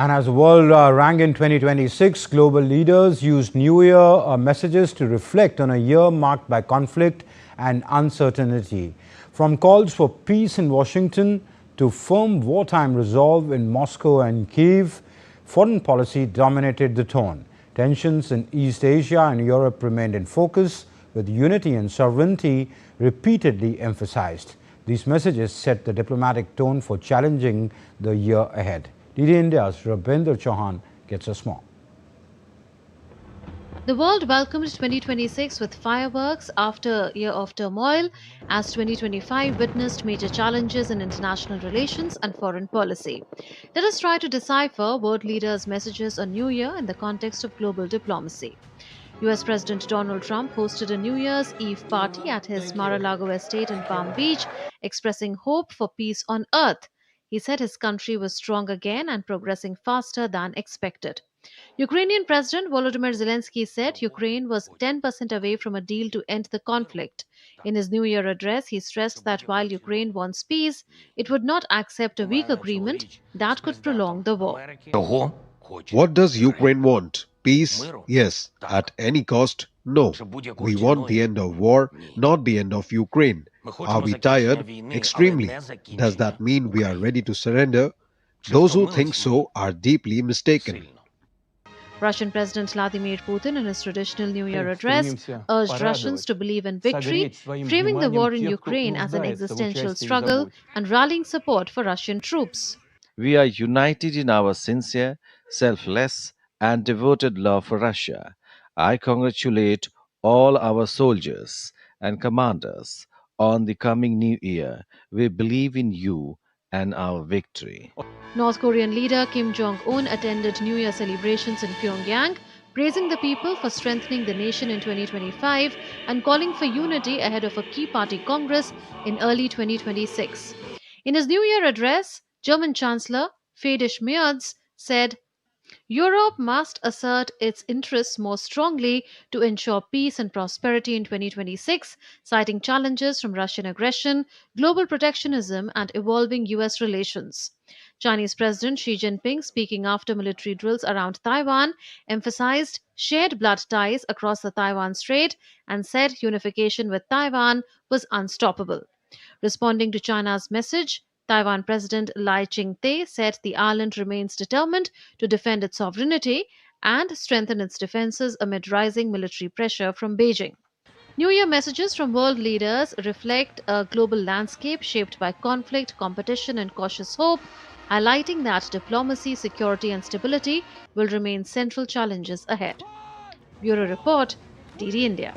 And as the world rang in 2026, global leaders used New Year messages to reflect on a year marked by conflict and uncertainty. From calls for peace in Washington to firm wartime resolve in Moscow and Kyiv, foreign policy dominated the tone. Tensions in East Asia and Europe remained in focus, with unity and sovereignty repeatedly emphasized. These messages set the diplomatic tone for challenging the year ahead. DD India's Rabindra Chauhan gets us more. The world welcomed 2026 with fireworks after a year of turmoil, as 2025 witnessed major challenges in international relations and foreign policy. Let us try to decipher world leaders' messages on New Year in the context of global diplomacy. US President Donald Trump hosted a New Year's Eve party at his Mar-a-Lago estate in Palm Beach, expressing hope for peace on Earth. He said his country was strong again and progressing faster than expected. Ukrainian President Volodymyr Zelensky said Ukraine was 10% away from a deal to end the conflict. In his New Year address, he stressed that while Ukraine wants peace, it would not accept a weak agreement that could prolong the war. What does Ukraine want? Peace? Yes. At any cost? No. We want the end of war, not the end of Ukraine. Are we tired? Extremely. Does that mean we are ready to surrender? Those who think so are deeply mistaken. Russian President Vladimir Putin, in his traditional New Year address, urged Russians to believe in victory, framing the war in Ukraine as an existential struggle and rallying support for Russian troops. We are united in our sincere, selfless, and devoted love for Russia. I congratulate all our soldiers and commanders on the coming new year. We believe in you and our victory. North Korean leader Kim Jong-un attended New Year celebrations in Pyongyang, praising the people for strengthening the nation in 2025 and calling for unity ahead of a key party congress in early 2026. In his New Year address, German Chancellor Friedrich Merz said, Europe must assert its interests more strongly to ensure peace and prosperity in 2026, citing challenges from Russian aggression, global protectionism, and evolving US relations. Chinese President Xi Jinping, speaking after military drills around Taiwan, emphasized shared blood ties across the Taiwan Strait and said unification with Taiwan was unstoppable. Responding to China's message, Taiwan President Lai Ching-te said the island remains determined to defend its sovereignty and strengthen its defenses amid rising military pressure from Beijing. New Year messages from world leaders reflect a global landscape shaped by conflict, competition, and cautious hope, highlighting that diplomacy, security, and stability will remain central challenges ahead. Bureau Report, DD India.